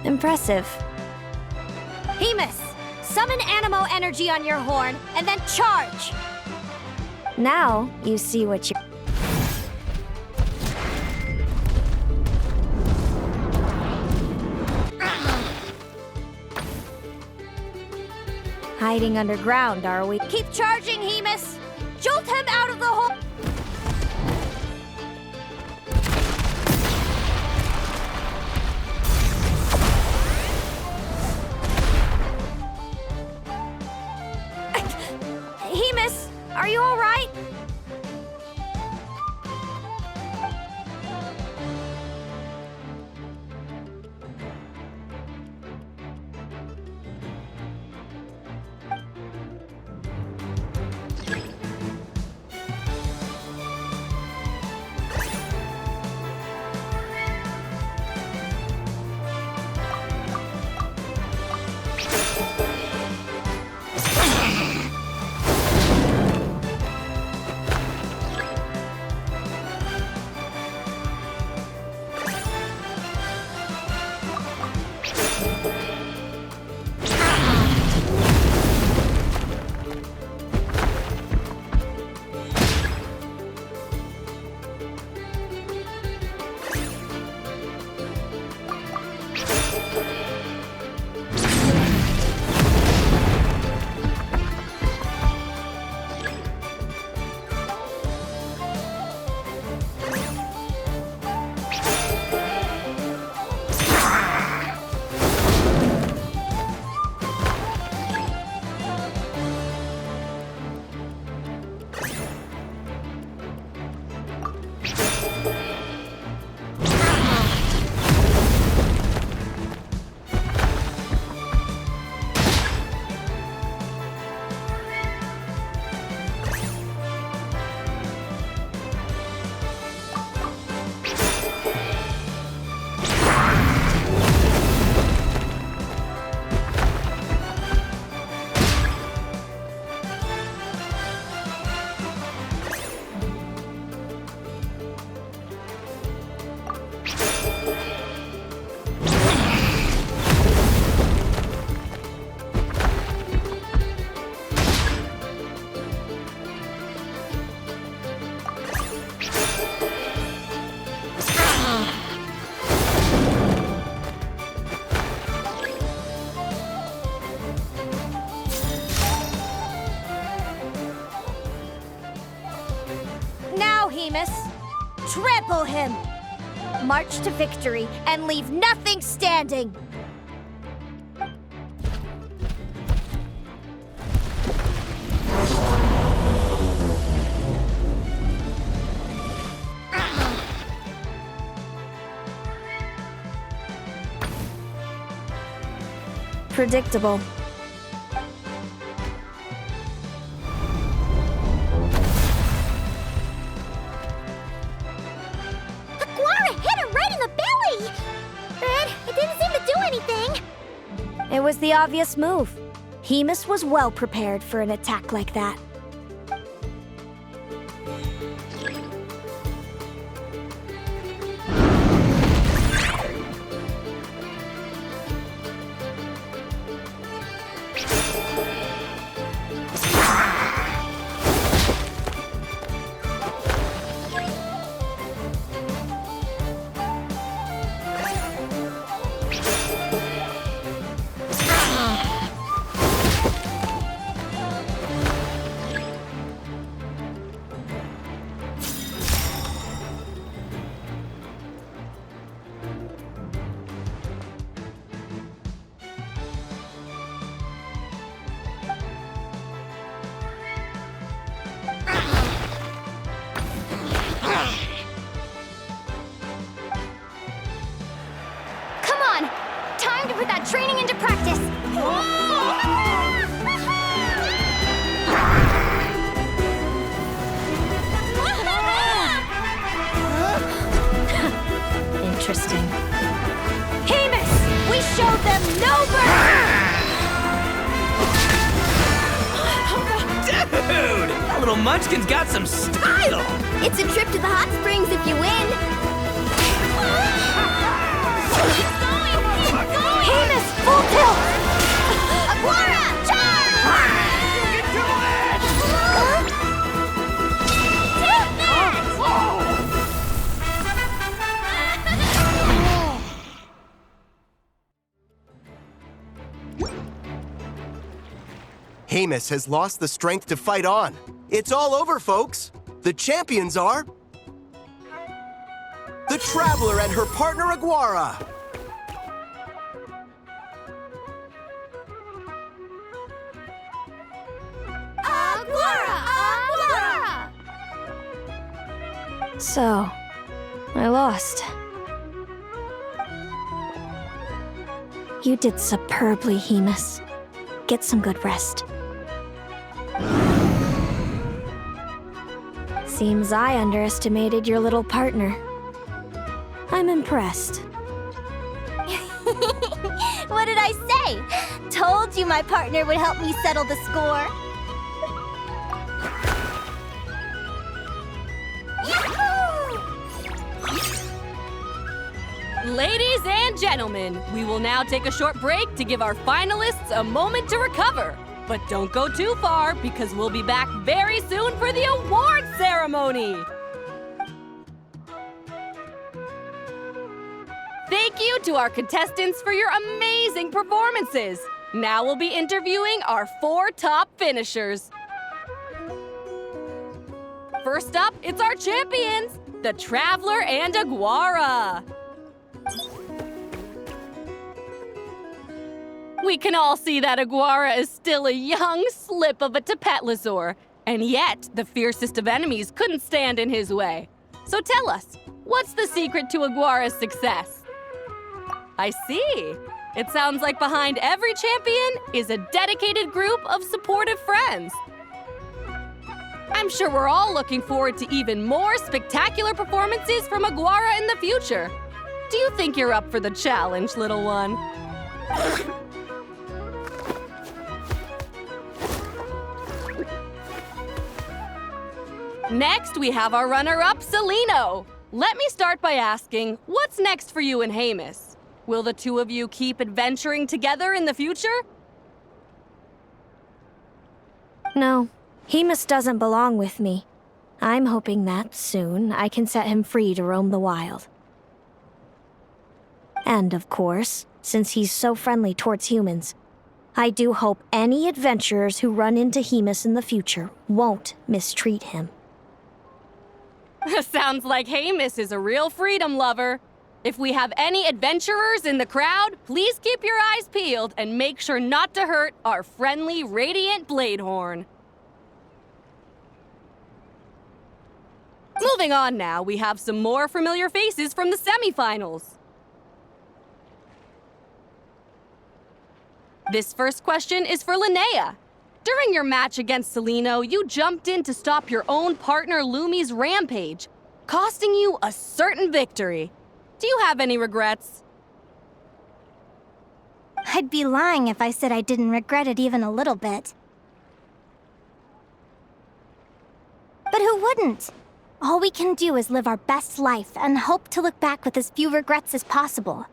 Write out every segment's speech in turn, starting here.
Impressive. Hemus, summon Animo energy on your horn, and then charge! Now, you see what you... Hiding underground, are we? Keep charging, Hemus! Jolt him out of the hole! Hemus, are you all right? Hemus. Trample him! March to victory and leave nothing standing! predictable. Aguara hit her right in the belly! But it didn't seem to do anything. It was the obvious move. Hemus was well prepared for an attack like that. Come on! Time to put that training into practice! Interesting. Hemus! We showed them no mercy! Dude! That little munchkin's got some style! It's a trip to the hot springs if you win! Keep going! Keep going! Hemus, full tilt! Aguara! Charge! Get to it! Take that! Hemus has lost the strength to fight on. It's all over, folks. The champions are... the Traveler and her partner, Aguara. Aguara! Aguara! So, I lost. You did superbly, Hemus. Get some good rest. Seems I underestimated your little partner. I'm impressed. What did I say? Told you my partner would help me settle the score. Ladies and gentlemen, we will now take a short break to give our finalists a moment to recover. But don't go too far, because we'll be back very soon for the award ceremony. Thank you to our contestants for your amazing performances. Now we'll be interviewing our 4 top finishers. First up, it's our champions, the Traveler and Aguara. We can all see that Aguara is still a young slip of a Tapetlosaur, and yet the fiercest of enemies couldn't stand in his way. So tell us, what's the secret to Aguara's success? I see. It sounds like behind every champion is a dedicated group of supportive friends. I'm sure we're all looking forward to even more spectacular performances from Aguara in the future. Do you think you're up for the challenge, little one? Next, we have our runner-up, Celino. Let me start by asking, what's next for you and Hemus? Will the two of you keep adventuring together in the future? No, Hemus doesn't belong with me. I'm hoping that soon I can set him free to roam the wild. And of course, since he's so friendly towards humans, I do hope any adventurers who run into Hemus in the future won't mistreat him. Sounds like Hemus is a real freedom lover. If we have any adventurers in the crowd, please keep your eyes peeled and make sure not to hurt our friendly, radiant Bladehorn. Moving on now, we have some more familiar faces from the semifinals. This first question is for Linnea. During your match against Celino, you jumped in to stop your own partner Lumi's rampage, costing you a certain victory. Do you have any regrets? I'd be lying if I said I didn't regret it even a little bit. But who wouldn't? All we can do is live our best life and hope to look back with as few regrets as possible.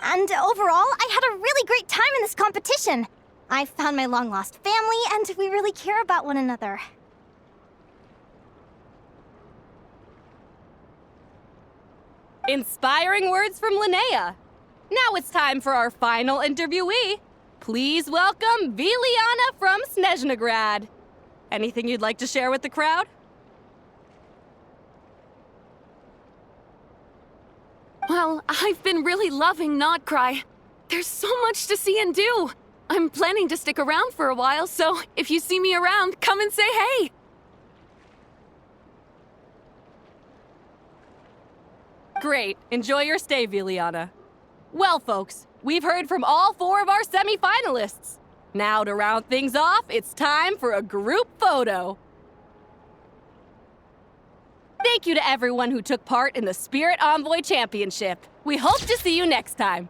And overall, I had a really great time in this competition. I found my long-lost family, and we really care about one another. Inspiring words from Linnea. Now it's time for our final interviewee. Please welcome Viliana from Snezhnograd. Anything you'd like to share with the crowd? Well, I've been really loving Nodcry. There's so much to see and do. I'm planning to stick around for a while, so if you see me around, come and say hey. Great. Enjoy your stay, Viliana. Well, folks, we've heard from all 4 of our semi-finalists. Now, to round things off, it's time for a group photo. Thank you to everyone who took part in the Spirit Envoy Championship. We hope to see you next time.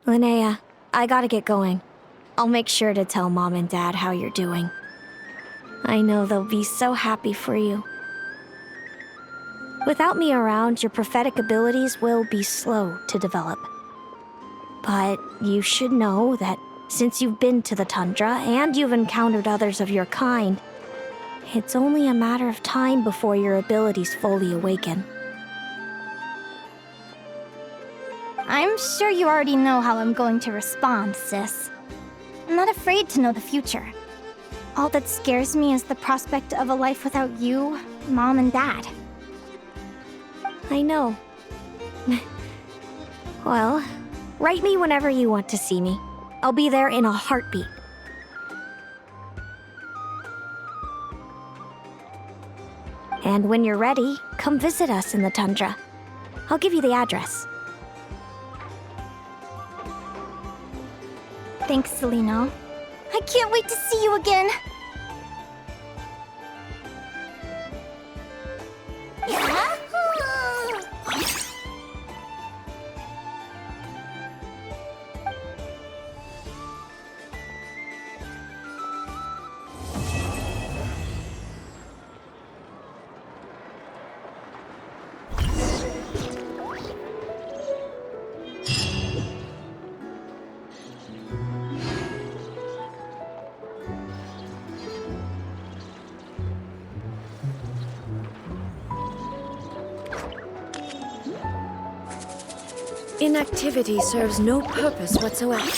Linnea, I gotta get going. I'll make sure to tell Mom and Dad how you're doing. I know they'll be so happy for you. Without me around, your prophetic abilities will be slow to develop. But you should know that since you've been to the tundra and you've encountered others of your kind, it's only a matter of time before your abilities fully awaken. I'm sure you already know how I'm going to respond, sis. I'm not afraid to know the future. All that scares me is the prospect of a life without you, Mom, and Dad. I know. Well, write me whenever you want to see me. I'll be there in a heartbeat. And when you're ready, come visit us in the tundra. I'll give you the address. Thanks, Celino. I can't wait to see you again. Inactivity serves no purpose whatsoever.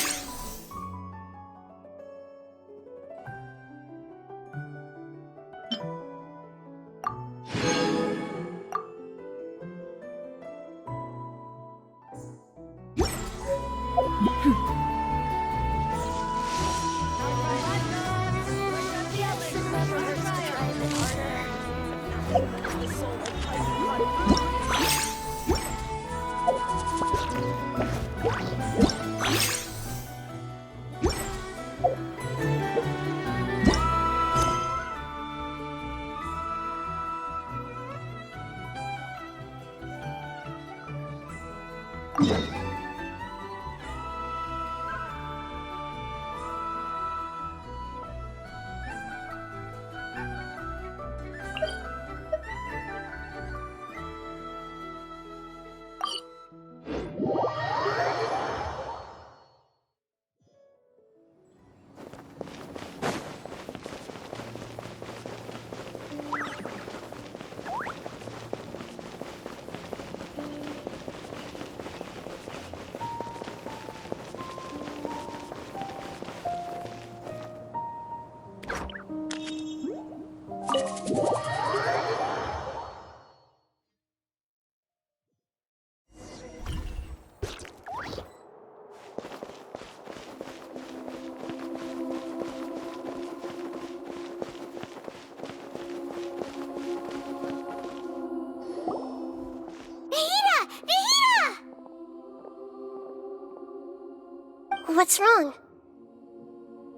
What's wrong?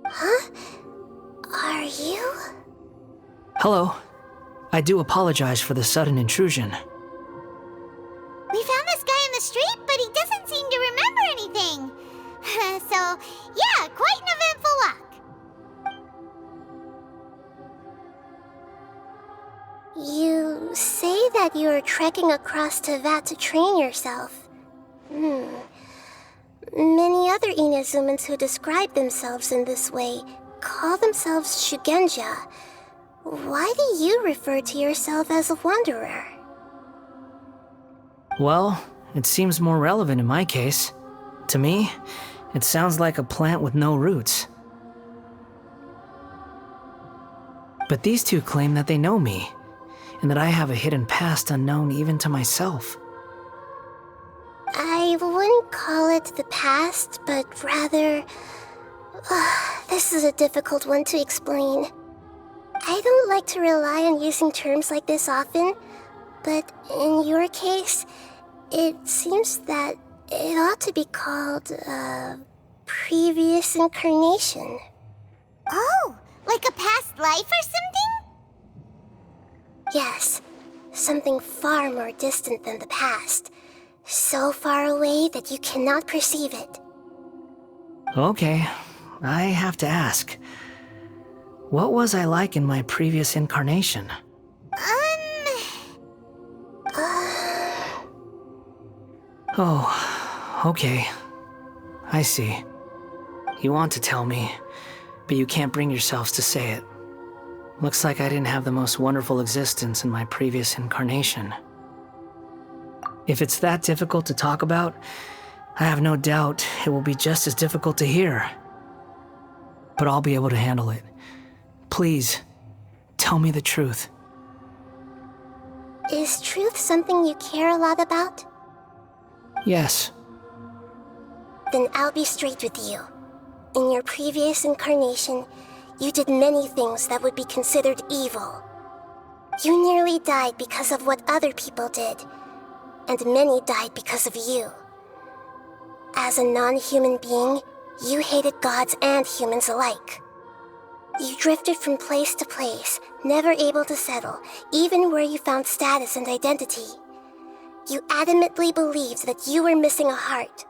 Huh? Are you? Hello. I do apologize for the sudden intrusion. We found this guy in the street, but he doesn't seem to remember anything. So, yeah, quite an eventful walk. You say that you are trekking across Teyvat to train yourself. Many other Inazumans who describe themselves in this way call themselves Shugenja. Why do you refer to yourself as a wanderer? Well, it seems more relevant in my case. To me, it sounds like a plant with no roots. But these two claim that they know me, and that I have a hidden past unknown even to myself. I wouldn't call it the past, but rather... this is a difficult one to explain. I don't like to rely on using terms like this often, but in your case, it seems that it ought to be called previous incarnation. Oh, like a past life or something? Yes, something far more distant than the past. So far away that you cannot perceive it. Okay, I have to ask. What was I like in my previous incarnation? Oh, okay. I see. You want to tell me, but you can't bring yourselves to say it. Looks like I didn't have the most wonderful existence in my previous incarnation. If it's that difficult to talk about, I have no doubt it will be just as difficult to hear. But I'll be able to handle it. Please, tell me the truth. Is truth something you care a lot about? Yes. Then I'll be straight with you. In your previous incarnation, you did many things that would be considered evil. You nearly died because of what other people did, and many died because of you. As a non-human being, you hated gods and humans alike. You drifted from place to place, never able to settle, even where you found status and identity. You adamantly believed that you were missing a heart.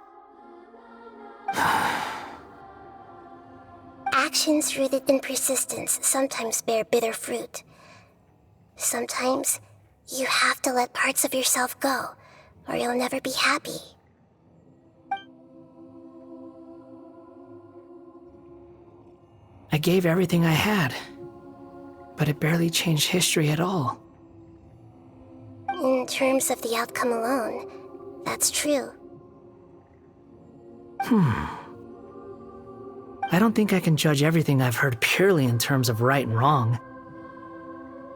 Actions rooted in persistence sometimes bear bitter fruit. Sometimes, you have to let parts of yourself go, or you'll never be happy. I gave everything I had, but it barely changed history at all. In terms of the outcome alone, that's true. I don't think I can judge everything I've heard purely in terms of right and wrong.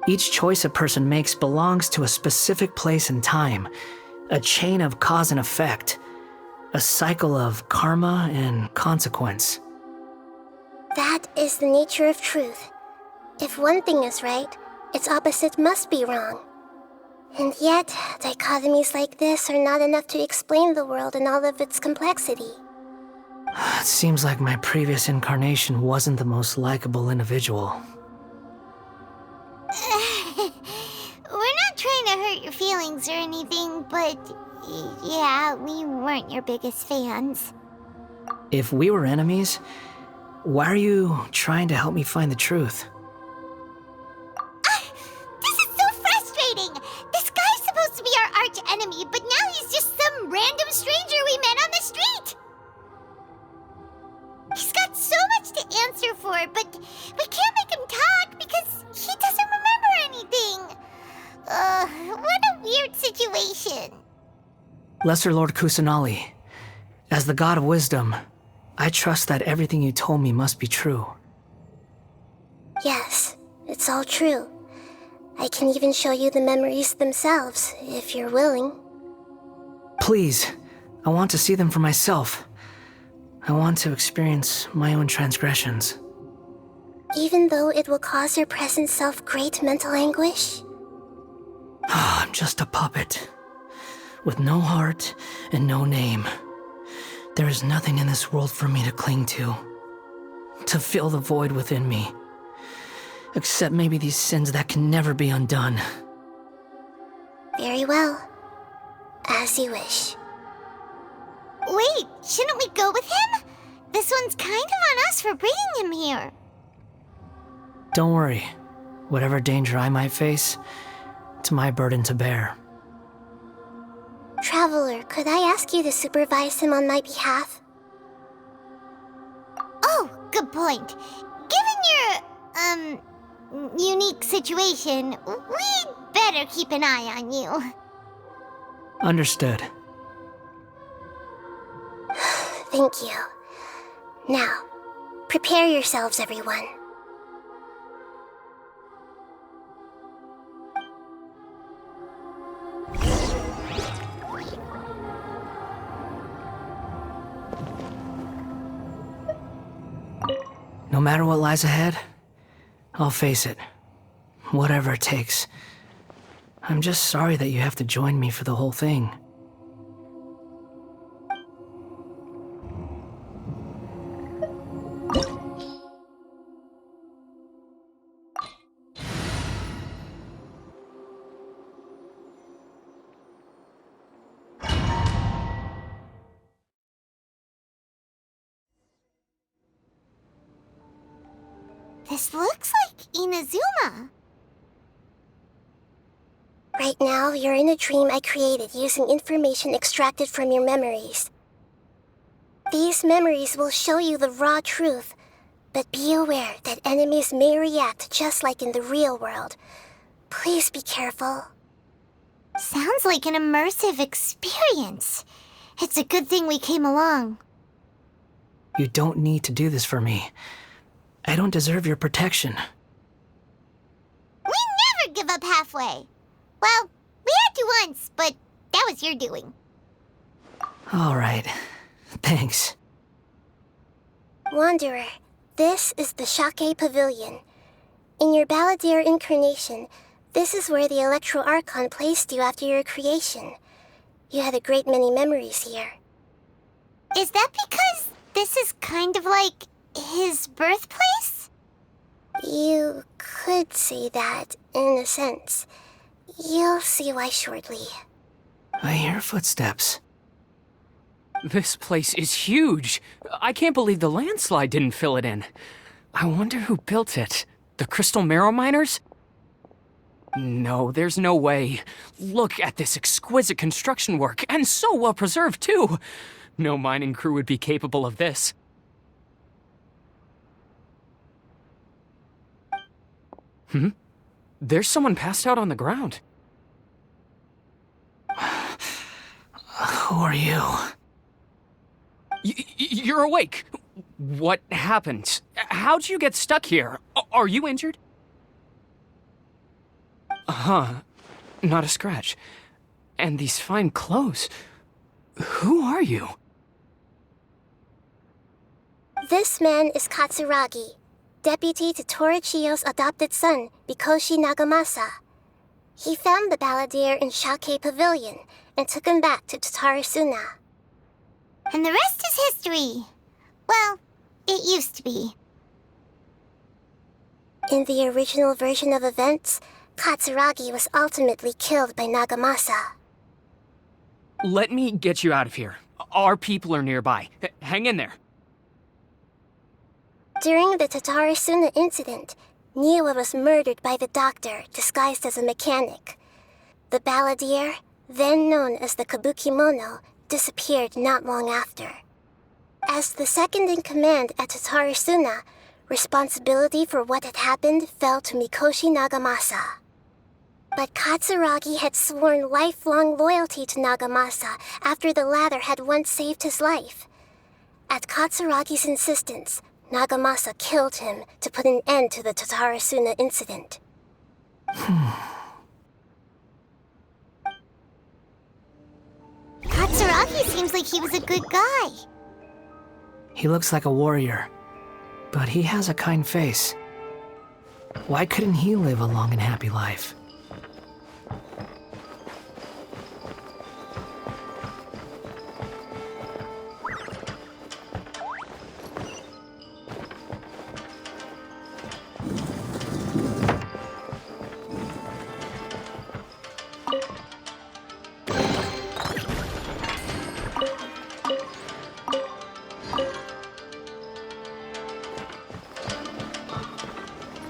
Each choice a person makes belongs to a specific place and time, a chain of cause and effect, a cycle of karma and consequence. That is the nature of truth. If one thing is right, its opposite must be wrong. And yet, dichotomies like this are not enough to explain the world in all of its complexity. It seems like my previous incarnation wasn't the most likable individual. We're not trying to hurt your feelings or anything, but yeah, we weren't your biggest fans. If we were enemies, why are you trying to help me find the truth? This is so frustrating! This guy's supposed to be our arch enemy, but now he's just some random stranger we met on the street! He's got so much to answer for, but we can't make him talk because he doesn't remember anything. What a weird situation. Lesser Lord Kusanali, as the God of Wisdom, I trust that everything you told me must be true. Yes, it's all true. I can even show you the memories themselves, if you're willing. Please, I want to see them for myself. I want to experience my own transgressions. Even though it will cause your present self great mental anguish? I'm just a puppet, with no heart and no name. There is nothing in this world for me to cling to fill the void within me. Except maybe these sins that can never be undone. Very well. As you wish. Wait, shouldn't we go with him? This one's kind of on us for bringing him here. Don't worry. Whatever danger I might face, it's my burden to bear. Traveler, could I ask you to supervise him on my behalf? Oh, good point. Given your, unique situation, we'd better keep an eye on you. Understood. Thank you. Now, prepare yourselves, everyone. No matter what lies ahead, I'll face it. Whatever it takes. I'm just sorry that you have to join me for the whole thing. This looks like Inazuma. Right now, you're in a dream I created using information extracted from your memories. These memories will show you the raw truth, but be aware that enemies may react just like in the real world. Please be careful. Sounds like an immersive experience. It's a good thing we came along. You don't need to do this for me. I don't deserve your protection. We never give up halfway. Well, we had to once, but that was your doing. All right. Thanks. Wanderer, this is the Shake Pavilion. In your Balladeer incarnation, this is where the Electro Archon placed you after your creation. You had a great many memories here. Is that because this is kind of like his birthplace? You could say that, in a sense. You'll see why shortly. I hear footsteps. This place is huge. I can't believe the landslide didn't fill it in. I wonder who built it. The Crystal Marrow Miners? No, there's no way. Look at this exquisite construction work, and so well preserved, too. No mining crew would be capable of this. There's someone passed out on the ground. Who are you? You're awake. What happened? How'd you get stuck here? Are you injured? Huh. Not a scratch. And these fine clothes. Who are you? This man is Katsuragi, deputy to Torichio's adopted son, Mikoshi Nagamasa. He found the Balladeer in Shake Pavilion and took him back to Tatarasuna. And the rest is history. Well, it used to be. In the original version of events, Katsuragi was ultimately killed by Nagamasa. Let me get you out of here. Our people are nearby. Hang in there. During the Tatarasuna incident, Niwa was murdered by the doctor disguised as a mechanic. The Balladeer, then known as the Kabukimono, disappeared not long after. As the second in command at Tatarasuna, responsibility for what had happened fell to Mikoshi Nagamasa. But Katsuragi had sworn lifelong loyalty to Nagamasa after the latter had once saved his life. At Katsuragi's insistence, Nagamasa killed him to put an end to the Tatarasuna incident. Katsuragi seems like he was a good guy. He looks like a warrior, but he has a kind face. Why couldn't he live a long and happy life?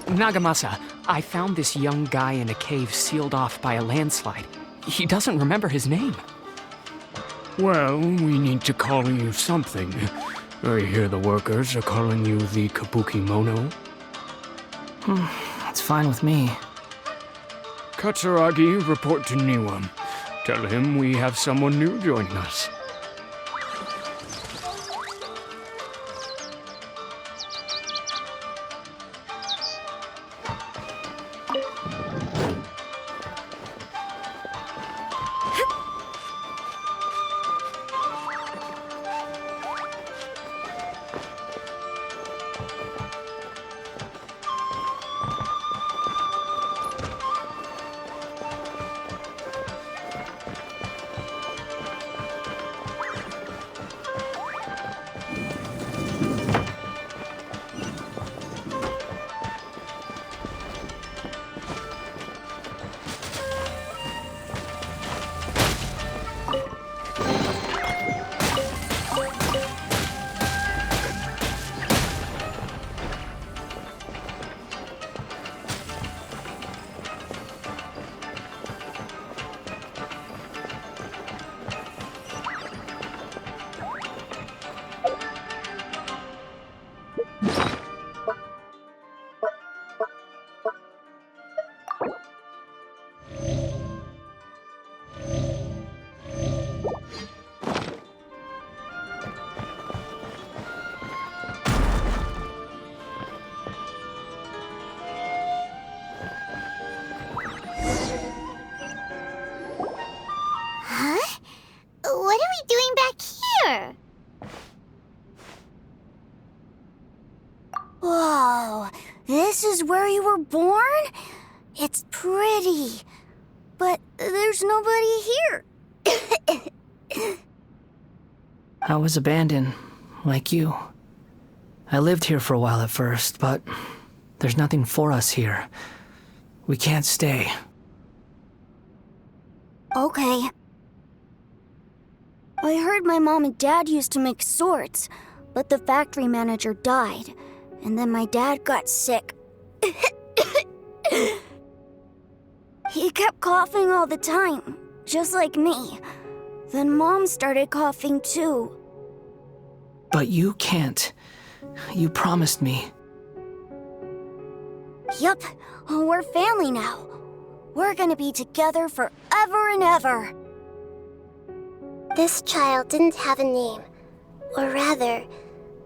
Nagamasa, I found this young guy in a cave sealed off by a landslide. He doesn't remember his name. Well, we need to call you something. I hear the workers are calling you the Kabuki Mono. That's fine with me. Katsuragi, report to Niwa. Tell him we have someone new joining us. Huh? What are we doing back here? Whoa, this is where you were born? It's pretty, but there's nobody here. I was abandoned, like you. I lived here for a while at first, but there's nothing for us here. We can't stay. Okay. I heard my mom and dad used to make swords, but the factory manager died, and then my dad got sick. He kept coughing all the time, just like me. Then Mom started coughing too. But you can't. You promised me. Yup, we're family now. We're gonna be together forever and ever. This child didn't have a name. Or rather,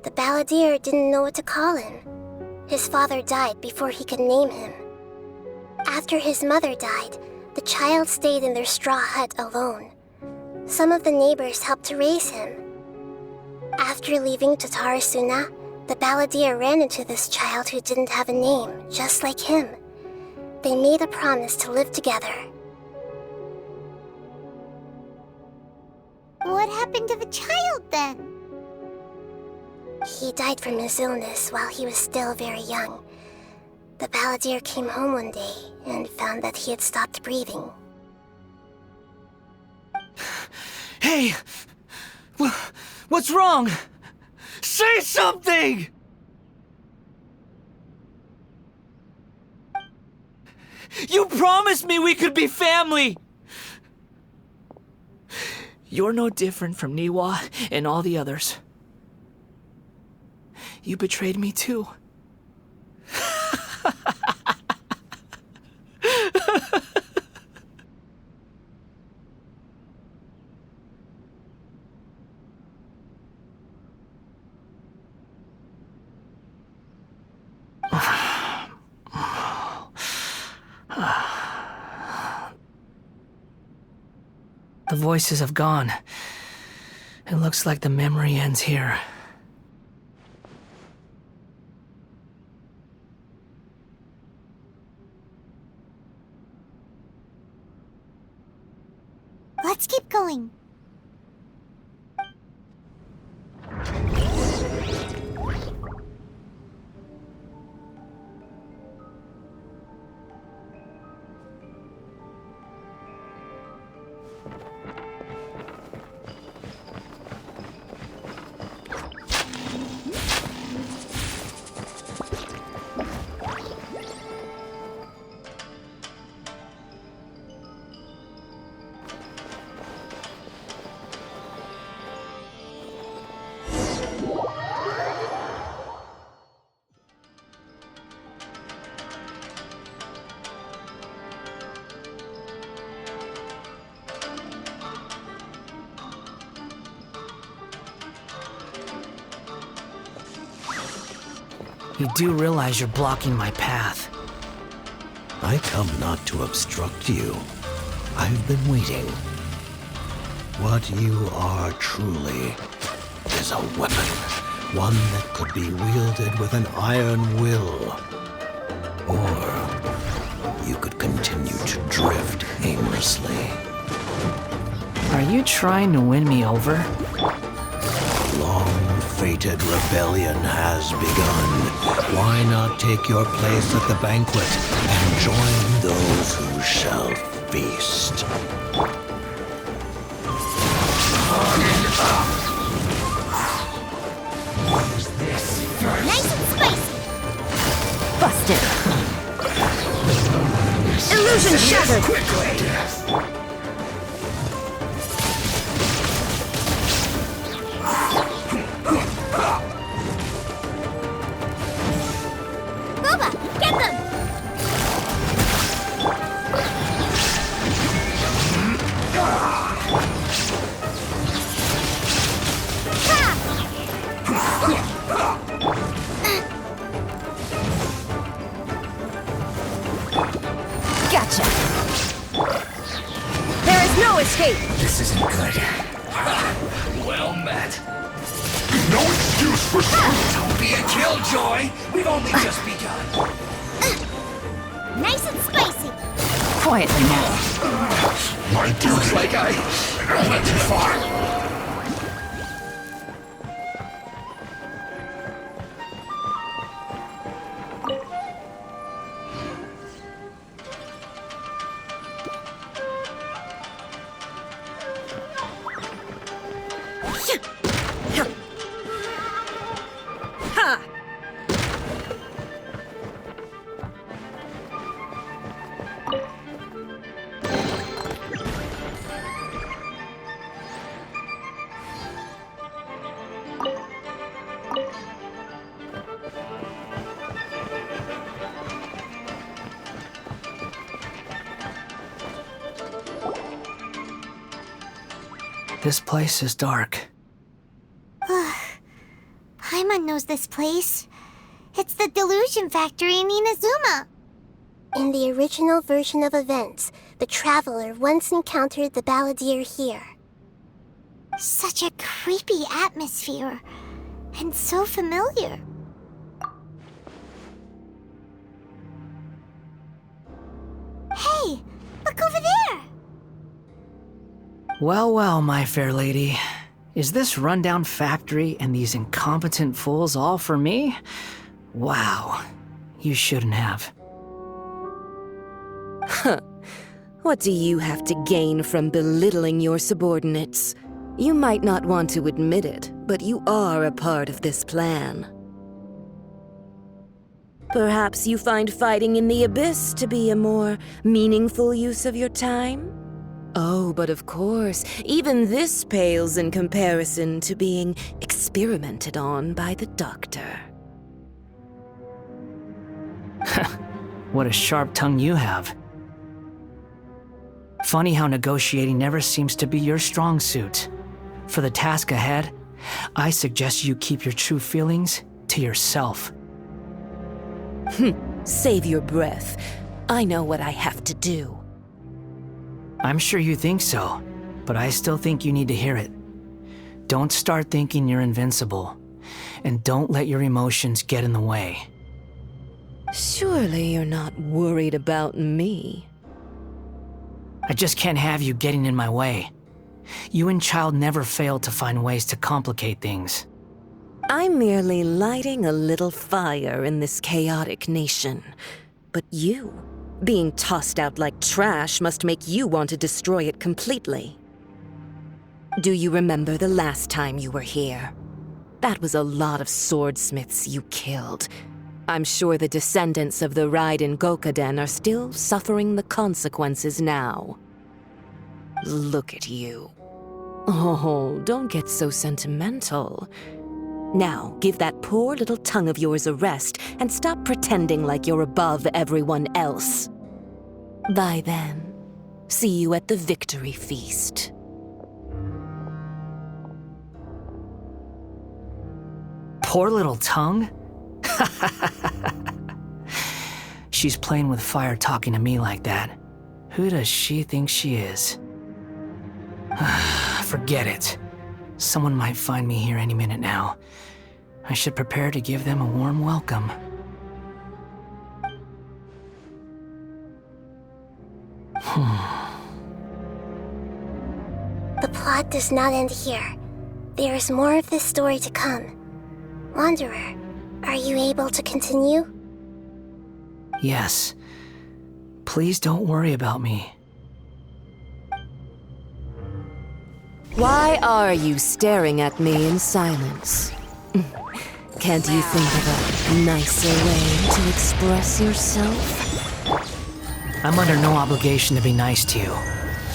the balladeer didn't know what to call him. His father died before he could name him. After his mother died, the child stayed in their straw hut alone. Some of the neighbors helped to raise him. After leaving Tatarasuna, the balladeer ran into this child who didn't have a name, just like him. They made a promise to live together. What happened to the child then? He died from his illness while he was still very young. The balladeer came home one day and found that he had stopped breathing. Hey! What's wrong? Say something! You promised me we could be family! You're no different from Niwa and all the others. You betrayed me too. The voices have gone. It looks like the memory ends here. Let's keep going. You do realize you're blocking my path. I come not to obstruct you. I've been waiting. What you are truly is a weapon. One that could be wielded with an iron will. Or you could continue to drift aimlessly. Are you trying to win me over? A long-fated rebellion has begun. Why not take your place at the banquet and join those who shall feast? Nice and spicy! Busted. Illusion shattered. Boba, get them! Gotcha. There is no escape. This isn't good. Well met. No excuse for Don't be a killjoy. We've only just begun. Nice and spicy! Quietly now. My dude's like I went too far. This place is dark. Paimon knows this place. It's the Delusion Factory in Inazuma. In the original version of events, the Traveler once encountered the Balladeer here. Such a creepy atmosphere. And so familiar. Hey, look over there! Well, well, my fair lady. Is this rundown factory and these incompetent fools all for me? Wow. You shouldn't have. Huh. What do you have to gain from belittling your subordinates? You might not want to admit it, but you are a part of this plan. Perhaps you find fighting in the Abyss to be a more meaningful use of your time? Oh, but of course, even this pales in comparison to being experimented on by the Doctor. What a sharp tongue you have. Funny how negotiating never seems to be your strong suit. For the task ahead, I suggest you keep your true feelings to yourself. Save your breath. I know what I have to do. I'm sure you think so, but I still think you need to hear it. Don't start thinking you're invincible, and don't let your emotions get in the way. Surely you're not worried about me. I just can't have you getting in my way. You and Child never fail to find ways to complicate things. I'm merely lighting a little fire in this chaotic nation. But you, being tossed out like trash, must make you want to destroy it completely. Do you remember the last time you were here? That was a lot of swordsmiths you killed. I'm sure the descendants of the Raiden Gokaden are still suffering the consequences now. Look at you. Oh, don't get so sentimental. Now, give that poor little tongue of yours a rest and stop pretending like you're above everyone else. Bye then. See you at the victory feast. Poor little tongue? She's playing with fire talking to me like that. Who does she think she is? Forget it. Someone might find me here any minute now. I should prepare to give them a warm welcome. The plot does not end here. There is more of this story to come. Wanderer, are you able to continue? Yes. Please don't worry about me. Why are you staring at me in silence? Can't you think of a nicer way to express yourself? I'm under no obligation to be nice to you.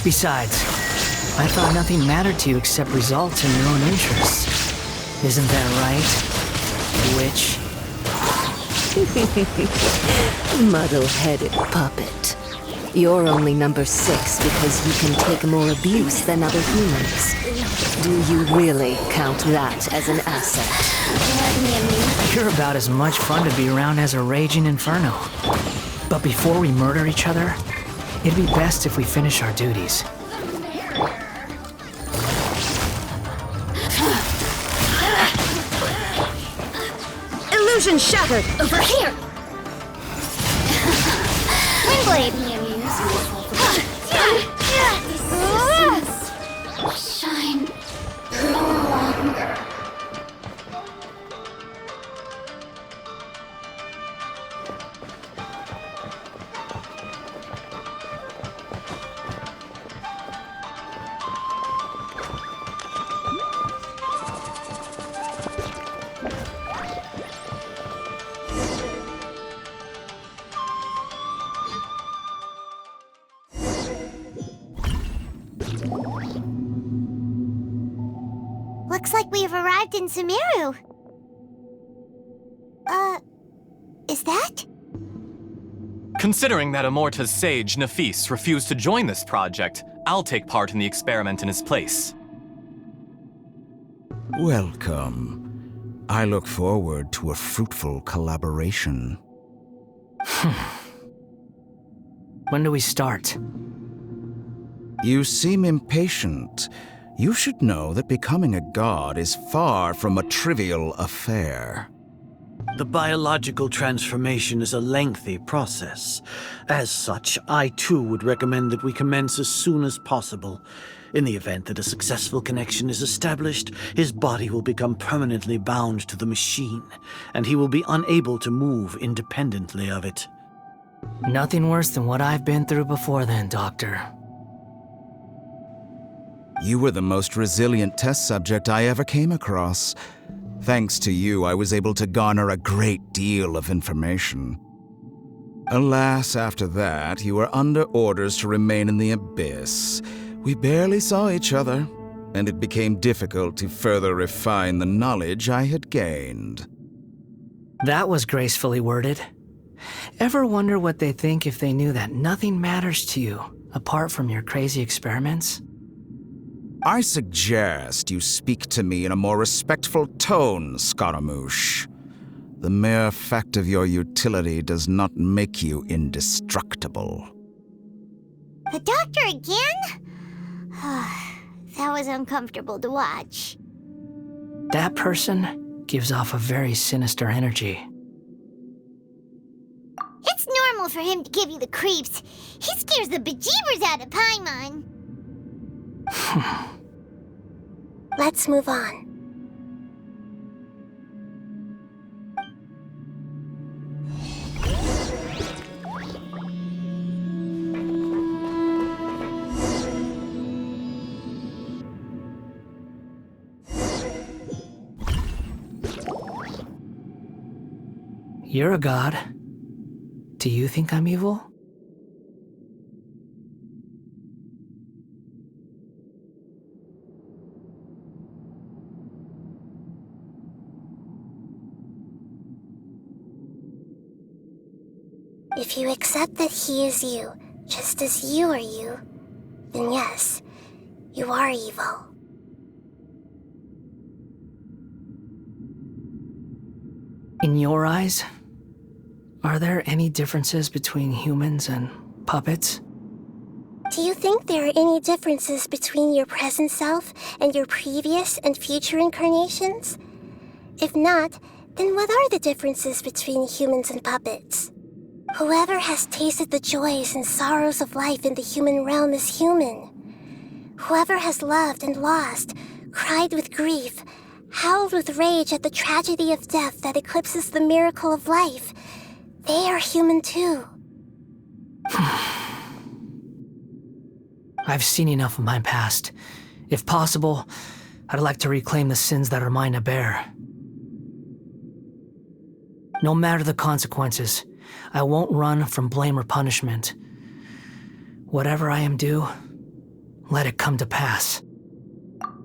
Besides, I thought nothing mattered to you except results and your own interests. Isn't that right, witch? Muddle-headed puppet. You're only number 6 because you can take more abuse than other humans. Do you really count that as an asset? You're about as much fun to be around as a raging inferno. But before we murder each other, it'd be best if we finish our duties. Illusion shattered! Over here! Windblade! Shine no longer. Looks like we have arrived in Sumeru. Is that? Considering that Amorta's sage, Nafis, refused to join this project, I'll take part in the experiment in his place. Welcome. I look forward to a fruitful collaboration. When do we start? You seem impatient. You should know that becoming a god is far from a trivial affair. The biological transformation is a lengthy process. As such, I too would recommend that we commence as soon as possible. In the event that a successful connection is established, his body will become permanently bound to the machine, and he will be unable to move independently of it. Nothing worse than what I've been through before then, Doctor. You were the most resilient test subject I ever came across. Thanks to you, I was able to garner a great deal of information. Alas, after that, you were under orders to remain in the abyss. We barely saw each other, and it became difficult to further refine the knowledge I had gained. That was gracefully worded. Ever wonder what they think if they knew that nothing matters to you, apart from your crazy experiments? I suggest you speak to me in a more respectful tone, Scaramouche. The mere fact of your utility does not make you indestructible. The doctor again? That was uncomfortable to watch. That person gives off a very sinister energy. It's normal for him to give you the creeps. He scares the bejeebers out of Paimon. Let's move on. You're a god. Do you think I'm evil? If you accept that he is you, just as you are you, then yes, you are evil. In your eyes, are there any differences between humans and puppets? Do you think there are any differences between your present self and your previous and future incarnations? If not, then what are the differences between humans and puppets? Whoever has tasted the joys and sorrows of life in the human realm is human. Whoever has loved and lost, cried with grief, howled with rage at the tragedy of death that eclipses the miracle of life, they are human too. I've seen enough of my past. If possible, I'd like to reclaim the sins that are mine to bear. No matter the consequences, I won't run from blame or punishment. Whatever I am due, let it come to pass.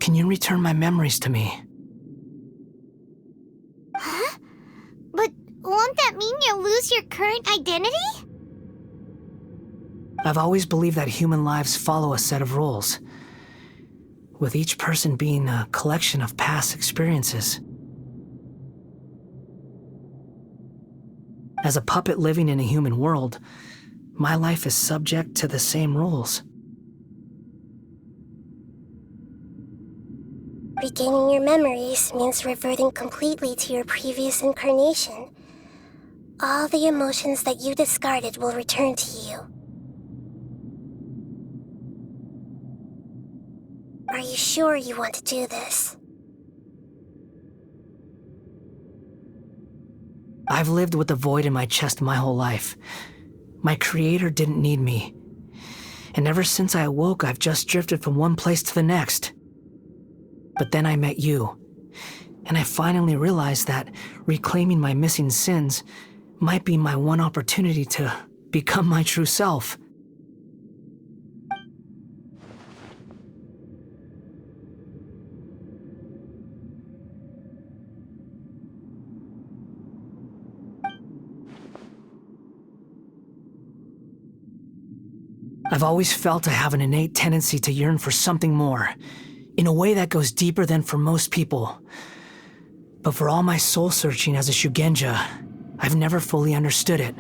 Can you return my memories to me? Huh? But won't that mean you'll lose your current identity? I've always believed that human lives follow a set of rules, with each person being a collection of past experiences. As a puppet living in a human world, my life is subject to the same rules. Regaining your memories means reverting completely to your previous incarnation. All the emotions that you discarded will return to you. Are you sure you want to do this? I've lived with the void in my chest my whole life. My creator didn't need me. And ever since I awoke, I've just drifted from one place to the next. But then I met you, and I finally realized that reclaiming my missing sins might be my one opportunity to become my true self. I've always felt I have an innate tendency to yearn for something more, in a way that goes deeper than for most people. But for all my soul-searching as a Shugenja, I've never fully understood it.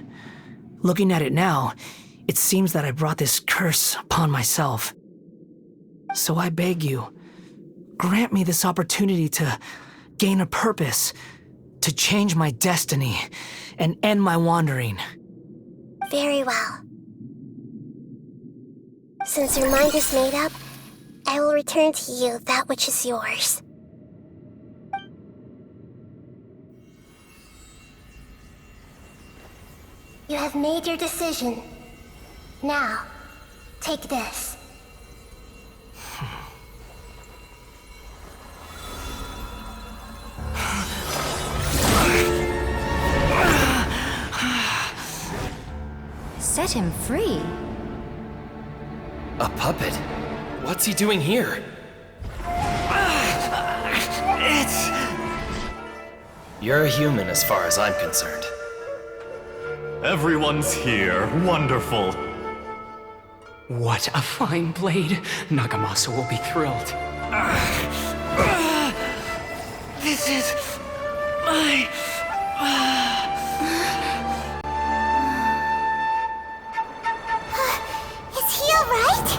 Looking at it now, it seems that I brought this curse upon myself. So I beg you, grant me this opportunity to gain a purpose, to change my destiny, and end my wandering. Very well. Since your mind is made up, I will return to you that which is yours. You have made your decision. Now, take this. Set him free? A puppet? What's he doing here? You're a human as far as I'm concerned. Everyone's here. Wonderful. What a fine blade. Nagamasa will be thrilled. This is my... Is he alright?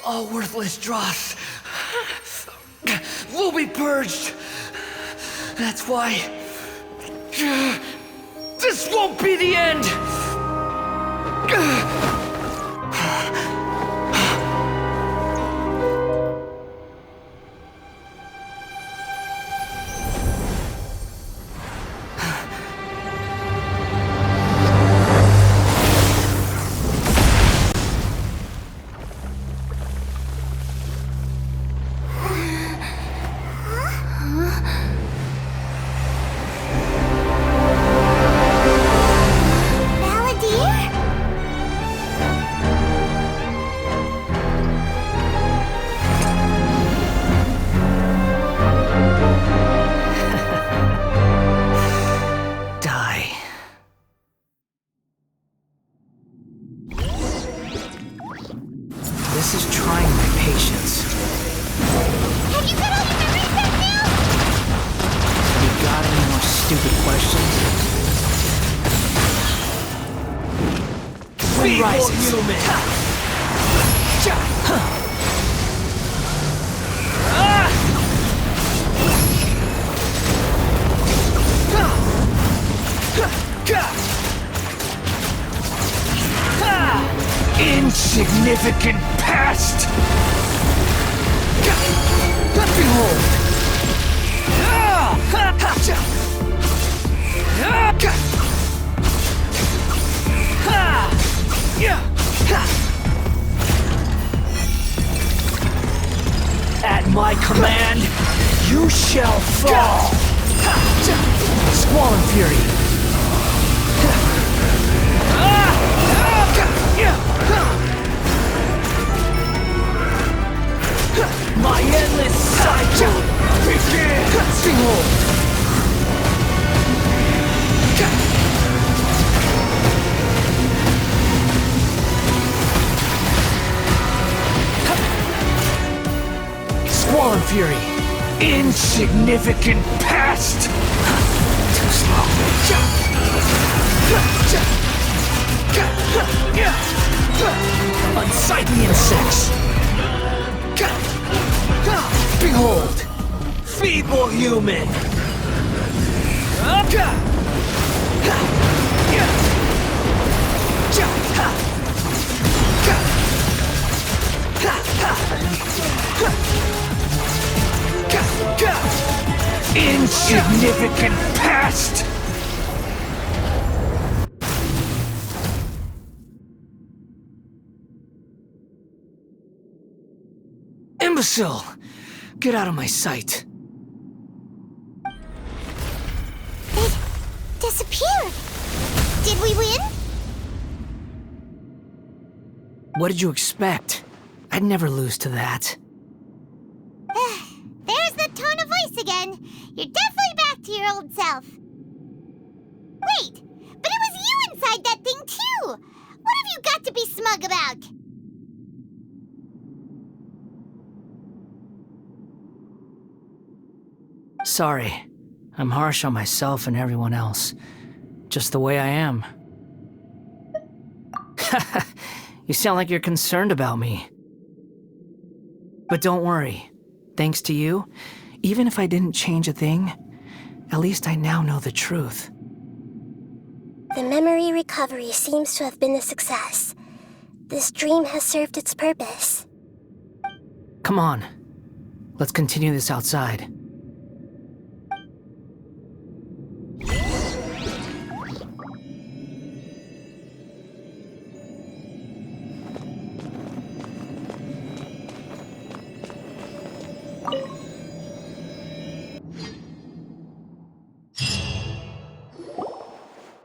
All worthless dross will be purged. That's why this won't be the end. This is trying my patience. Have you got all your memories back now? You got any more stupid questions? Wind rises. Insignificant past! Behold! At my command, you shall fall! Squall and Fury! My endless cycle begins! Behold! Squall and Fury! Insignificant past! Too slow. Unsightly insects! Behold! Feeble human! Insignificant past! Imbecile! Get out of my sight. It disappeared. Did we win? What did you expect? I'd never lose to that. There's the tone of voice again. You're definitely back to your old self. Wait, but it was you inside that thing too! What have you got to be smug about? Sorry. I'm harsh on myself and everyone else. Just the way I am. You sound like you're concerned about me. But don't worry. Thanks to you, even if I didn't change a thing, at least I now know the truth. The memory recovery seems to have been a success. This dream has served its purpose. Come on. Let's continue this outside.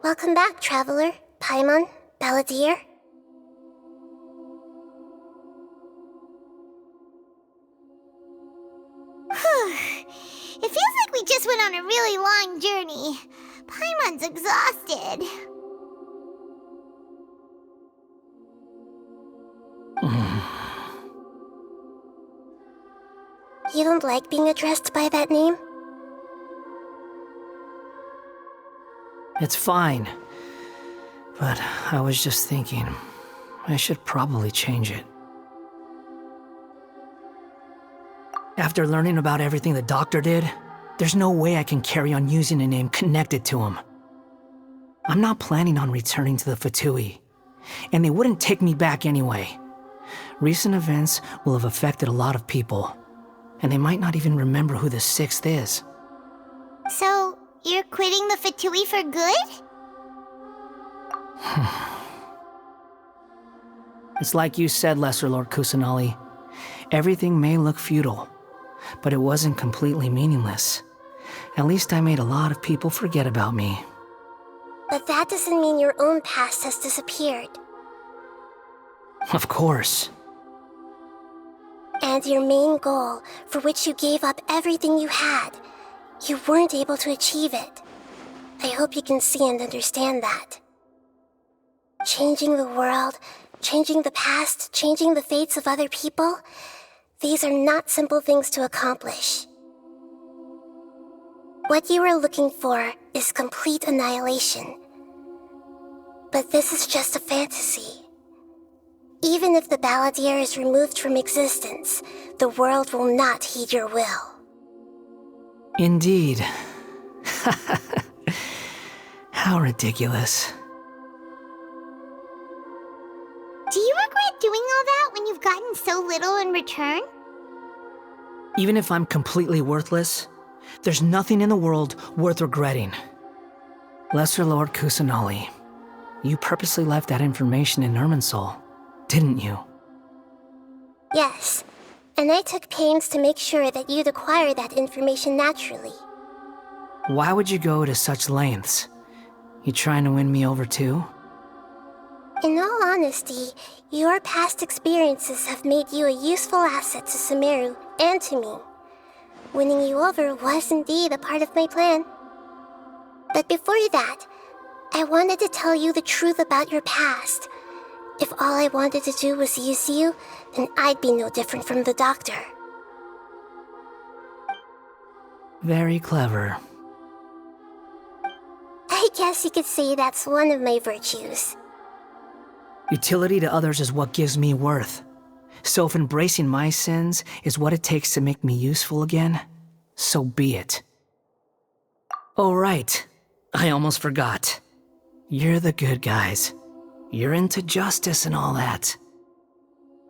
Welcome back, Traveler, Paimon, Balladeer. It feels like we just went on a really long journey. Paimon's exhausted. You don't like being addressed by that name? It's fine. But I was just thinking, I should probably change it. After learning about everything the doctor did, there's no way I can carry on using a name connected to him. I'm not planning on returning to the Fatui, and they wouldn't take me back anyway. Recent events will have affected a lot of people, and they might not even remember who the Sixth is. So, you're quitting the Fatui for good? It's like you said, Lesser Lord Kusanali. Everything may look futile, but it wasn't completely meaningless. At least I made a lot of people forget about me. But that doesn't mean your own past has disappeared. Of course. And your main goal, for which you gave up everything you had, you weren't able to achieve it. I hope you can see and understand that. Changing the world, changing the past, changing the fates of other people, these are not simple things to accomplish. What you are looking for is complete annihilation. But this is just a fantasy. Even if the Balladeer is removed from existence, the world will not heed your will. Indeed. How ridiculous. Do you regret doing all that when you've gotten so little in return? Even if I'm completely worthless, there's nothing in the world worth regretting. Lesser Lord Kusanali, you purposely left that information in Irminsul, didn't you? Yes, and I took pains to make sure that you'd acquire that information naturally. Why would you go to such lengths? You trying to win me over too? In all honesty, your past experiences have made you a useful asset to Sumeru and to me. Winning you over was indeed a part of my plan. But before that, I wanted to tell you the truth about your past. If all I wanted to do was use you, then I'd be no different from the doctor. Very clever. I guess you could say that's one of my virtues. Utility to others is what gives me worth. So if embracing my sins is what it takes to make me useful again, so be it. Oh right, I almost forgot. You're the good guys. You're into justice and all that.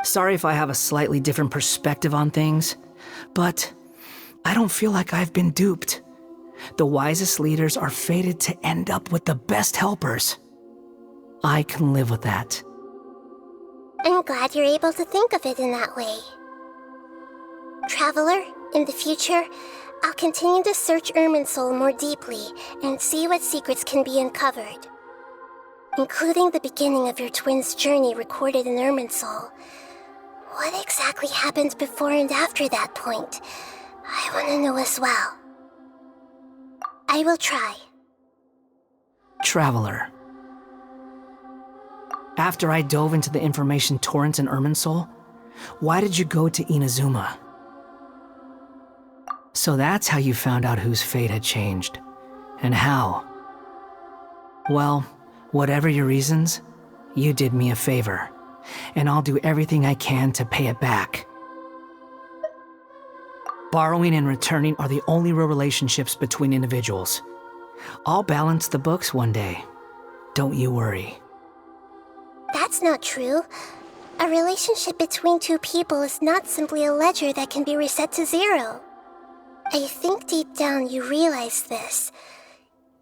Sorry if I have a slightly different perspective on things, but I don't feel like I've been duped. The wisest leaders are fated to end up with the best helpers. I can live with that. I'm glad you're able to think of it in that way. Traveler, in the future, I'll continue to search Irminsul more deeply and see what secrets can be uncovered. Including the beginning of your twins' journey recorded in Irminsul. What exactly happened before and after that point? I want to know as well. I will try. Traveler. After I dove into the information torrents in Irminsul, why did you go to Inazuma? So that's how you found out whose fate had changed. And how. Well, whatever your reasons, you did me a favor. And I'll do everything I can to pay it back. Borrowing and returning are the only real relationships between individuals. I'll balance the books one day. Don't you worry. That's not true. A relationship between two people is not simply a ledger that can be reset to zero. I think deep down you realize this.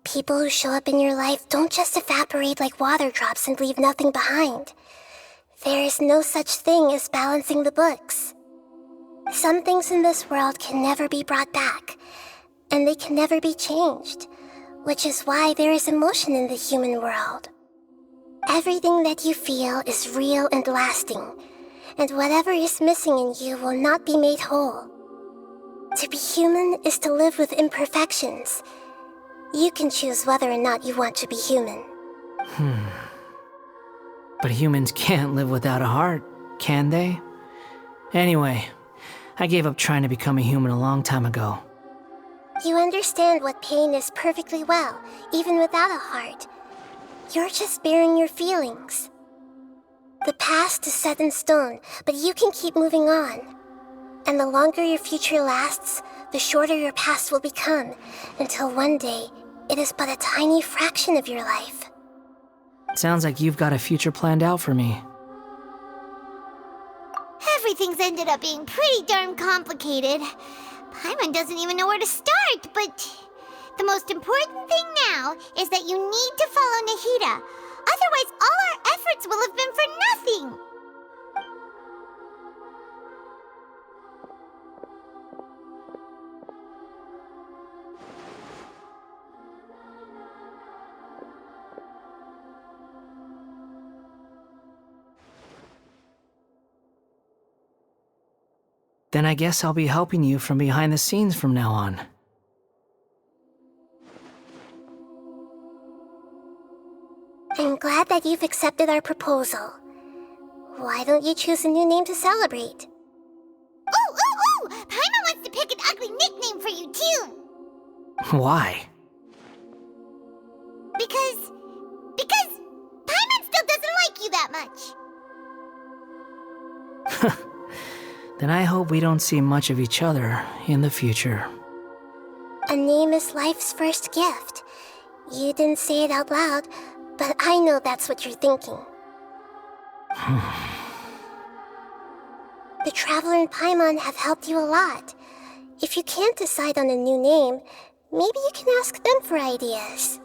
People who show up in your life don't just evaporate like water drops and leave nothing behind. There is no such thing as balancing the books. Some things in this world can never be brought back, and they can never be changed, which is why there is emotion in the human world. Everything that you feel is real and lasting, and whatever is missing in you will not be made whole. To be human is to live with imperfections. You can choose whether or not you want to be human. But humans can't live without a heart, can they? Anyway, I gave up trying to become a human a long time ago. You understand what pain is perfectly well, even without a heart. You're just bearing your feelings. The past is set in stone, but you can keep moving on. And the longer your future lasts, the shorter your past will become, until one day, it is but a tiny fraction of your life. Sounds like you've got a future planned out for me. Everything's ended up being pretty darn complicated. Paimon doesn't even know where to start, but the most important thing now is that you need to follow Nahida. Otherwise, all our efforts will have been for nothing. Then I guess I'll be helping you from behind the scenes from now on. I'm glad that you've accepted our proposal. Why don't you choose a new name to celebrate? Ooh! Paimon wants to pick an ugly nickname for you, too! Why? Because Paimon still doesn't like you that much. Then I hope we don't see much of each other in the future. A name is life's first gift. You didn't say it out loud, but I know that's what you're thinking. The Traveler and Paimon have helped you a lot. If you can't decide on a new name, maybe you can ask them for ideas.